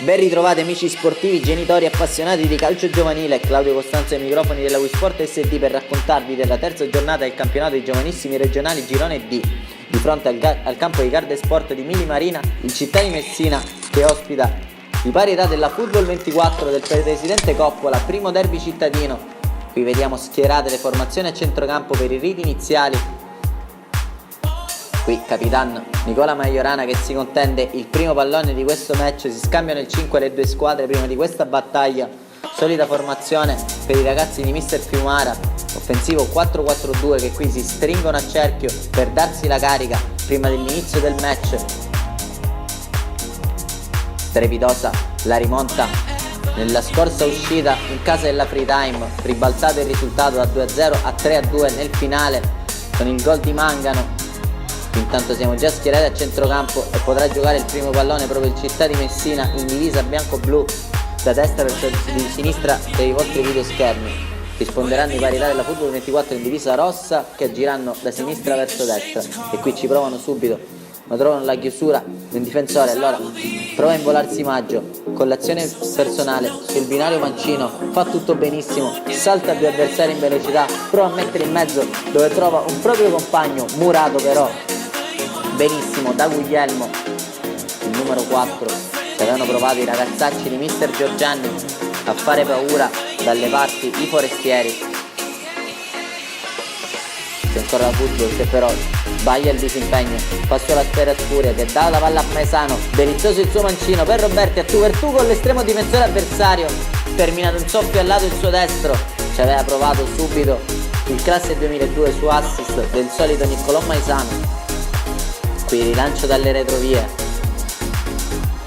Ben ritrovati amici sportivi, genitori appassionati di calcio giovanile. Claudio Costanzo ai microfoni della Wisport SD per raccontarvi della terza giornata del campionato dei giovanissimi regionali Girone D. Di fronte al campo di Garde Sport di Mili Marina, il Città di Messina, che ospita di pari età della Football 24 del presidente Coppola, primo derby cittadino. Qui vediamo schierate le formazioni a centrocampo per i riti iniziali. Qui capitano Nicola Majorana che si contende il primo pallone di questo match. Si scambiano il 5 le due squadre prima di questa battaglia. Solita formazione per i ragazzi di Mister Fiumara, offensivo 4-4-2 che qui si stringono a cerchio per darsi la carica prima dell'inizio del match. Strepitosa la rimonta nella scorsa uscita in casa della Free Time, ribaltato il risultato da 2-0 a 3-2 nel finale con il gol di Mangano. Intanto siamo già schierati a centrocampo e potrà giocare il primo pallone proprio il Città di Messina in divisa bianco-blu, da destra verso di sinistra per i vostri videoschermi. Risponderanno i parità della Football 24 in divisa rossa che agiranno da sinistra verso destra, e qui ci provano subito ma trovano la chiusura del difensore. Allora prova a involarsi Maggio con l'azione personale sul binario mancino, fa tutto benissimo, salta due avversari in velocità, prova a mettere in mezzo dove trova un proprio compagno murato però benissimo da Guglielmo, il numero 4. Ci avevano provato i ragazzacci di Mister Giorgiani a fare paura dalle parti i forestieri. C'è ancora la Football che però sbaglia il disimpegno, passo alla sfera Spuria che dà la palla a Paesano, delizioso il suo mancino per Roberti, a tu per tu con l'estremo difensore avversario, terminato un soffio al lato il suo destro. Ci aveva provato subito il classe 2002 su assist del solito Niccolò Maesano. Qui rilancio dalle retrovie,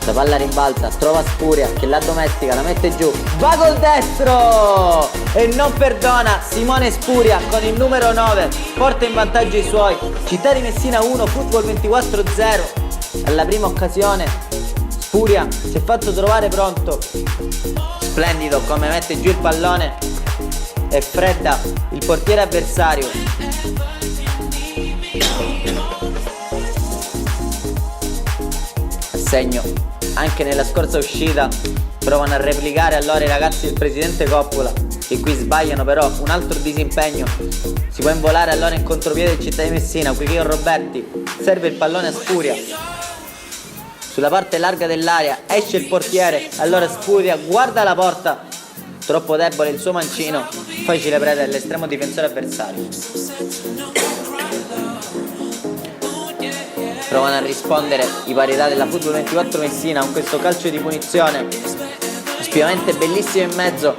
la palla rimbalza, trova Spuria che la domestica, la mette giù, va col destro e non perdona Simone Spuria con il numero 9, porta in vantaggio i suoi. Città di Messina 1, Football 24 0. Alla prima occasione Spuria si è fatto trovare pronto, splendido come mette giù il pallone e fredda il portiere avversario. Segno anche nella scorsa uscita provano a replicare allora i ragazzi del presidente Coppola, che qui sbagliano però un altro disimpegno. Si può involare allora in contropiede il Città di Messina, qui con Roberti serve il pallone a Spuria sulla parte larga dell'area, esce il portiere, allora Spuria guarda la porta, troppo debole il suo mancino, facile preda dell'estremo difensore avversario. Provano a rispondere i parità della Football 24 Messina con questo calcio di punizione spiovente bellissimo in mezzo,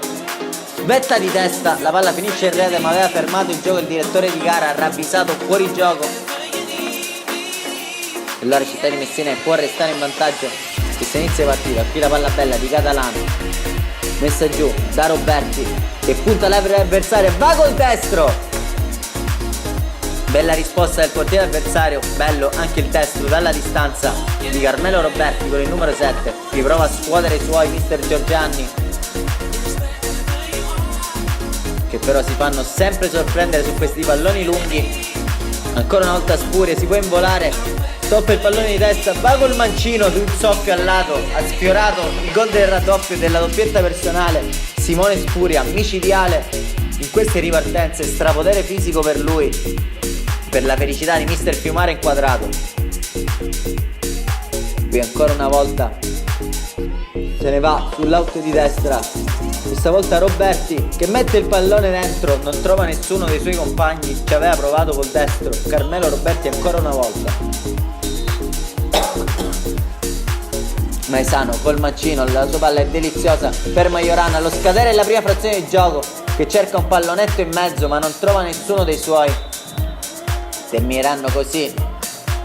svetta di testa, la palla finisce in rete ma aveva fermato il gioco il direttore di gara, ravvisato fuori gioco. E allora Città di Messina può restare in vantaggio questa inizia partita. Qui la palla bella di Catalano, messa giù da Roberti che punta l'avversario, va col destro. Bella risposta del portiere avversario, bello anche il destro dalla distanza di Carmelo Roberti con il numero 7, che prova a scuotere i suoi Mister Giorgiani, che però si fanno sempre sorprendere su questi palloni lunghi. Ancora una volta Spuria si può involare, toppa il pallone di testa, va col mancino su un soffio al lato, ha sfiorato il gol del raddoppio della doppietta personale. Simone Spuria, micidiale in queste ripartenze, strapotere fisico per lui, per la felicità di Mister Fiumara inquadrato. Qui ancora una volta se ne va sull'out di destra, questa volta Roberti che mette il pallone dentro, non trova nessuno dei suoi compagni, ci aveva provato col destro Carmelo Roberti ancora una volta. Maesano col mancino, la sua palla è deliziosa per Majorana allo scadere la prima frazione di gioco, che cerca un pallonetto in mezzo ma non trova nessuno dei suoi. Termineranno così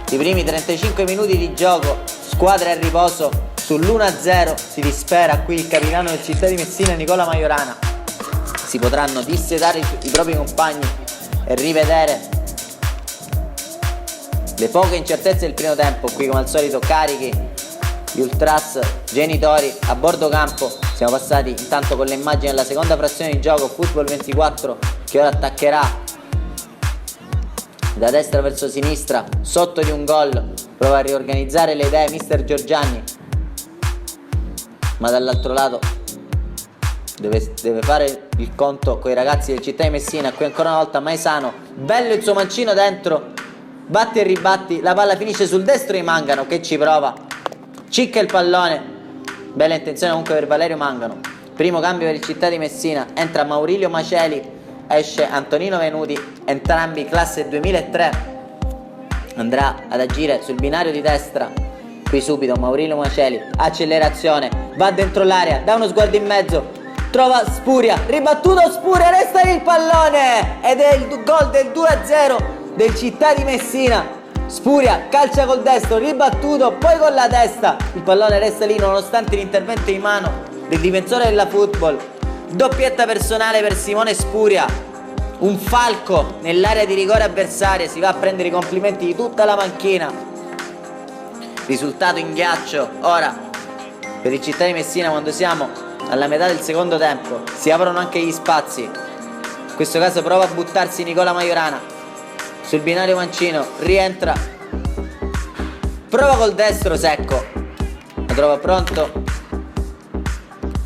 i primi 35 minuti di gioco, squadra a riposo sull'1-0, si dispera qui il capitano del Città di Messina Nicola Majorana. Si potranno dissetare i propri compagni e rivedere le poche incertezze del primo tempo. Qui come al solito carichi gli ultras genitori a bordo campo. Siamo passati intanto con le immagini alla seconda frazione di gioco, Football 24 che ora attaccherà da destra verso sinistra, sotto di un gol, prova a riorganizzare le idee Mister Giorgiani. ma dall'altro lato deve fare il conto con i ragazzi del Città di Messina. Qui ancora una volta Maesano, bello il suo mancino dentro, batti e ribatti, la palla finisce sul destro di Mangano che ci prova, cicca il pallone, bella intenzione comunque per Valerio Mangano. Primo cambio per il Città di Messina, entra Maurilio Maceli, esce Antonino Venuti, entrambi classe 2003. Andrà ad agire sul binario di destra. Qui subito Maurilio Maceli, accelerazione, va dentro l'area, dà uno sguardo in mezzo, trova Spuria, ribattuto Spuria, resta lì il pallone ed è il gol del 2-0 del Città di Messina. Spuria calcia col destro, ribattuto, poi con la testa, il pallone resta lì nonostante l'intervento di mano del difensore della Football. Doppietta personale per Simone Spuria, un falco nell'area di rigore avversaria, si va a prendere i complimenti di tutta la panchina. Risultato in ghiaccio ora per il Città di Messina quando siamo alla metà del secondo tempo, si aprono anche gli spazi, in questo caso prova a buttarsi Nicola Majorana sul binario mancino, rientra, prova col destro Secco, lo trova pronto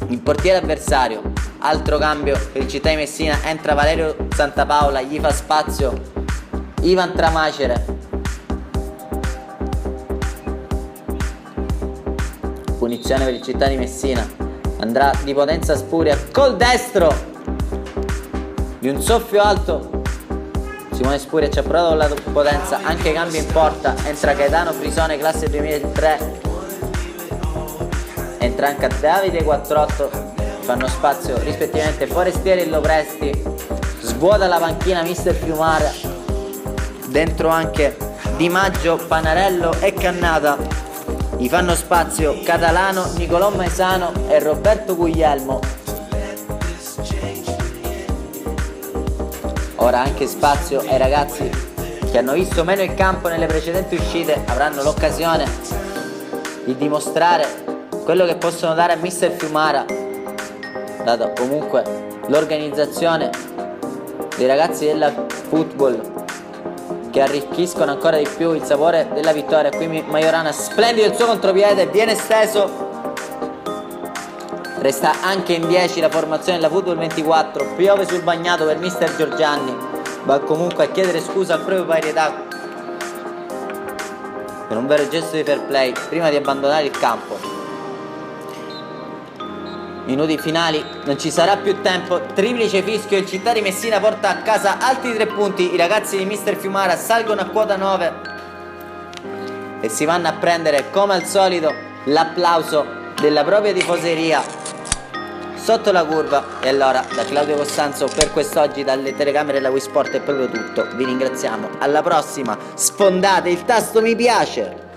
il portiere avversario. Altro cambio per il Città di Messina, entra Valerio Santapaola, gli fa spazio Ivan Tramacere. Punizione per il Città di Messina, andrà di potenza Spuria col destro, di un soffio alto Simone Spuria ci ha provato con la potenza, anche cambio in porta, entra Gaetano Frisone classe 2003, entra anche Davide Quattrotto, fanno spazio rispettivamente Forestieri e Lopresti, svuota la panchina mister Fiumara, dentro anche Di Maggio, Panarello e Cannata, gli fanno spazio Catalano, Nicolò Maesano e Roberto Guglielmo. Ora anche spazio ai ragazzi che hanno visto meno il campo nelle precedenti uscite, avranno l'occasione di dimostrare quello che possono dare a mister Fiumara, dato comunque l'organizzazione dei ragazzi della Football che arricchiscono ancora di più il sapore della vittoria. Qui Majorana, splendido il suo contropiede, viene steso, resta anche in 10 la formazione della Football 24, piove sul bagnato per mister Giorgianni, va comunque a chiedere scusa al proprio Parietà per un vero gesto di fair play prima di abbandonare il campo. Minuti finali, non ci sarà più tempo, triplice fischio, il Città di Messina porta a casa altri 3 punti, i ragazzi di mister Fiumara salgono a quota 9 e si vanno a prendere come al solito l'applauso della propria tifoseria sotto la curva. E allora da Claudio Costanzo per quest'oggi dalle telecamere della Wii Sport è proprio tutto, vi ringraziamo, alla prossima, sfondate il tasto mi piace.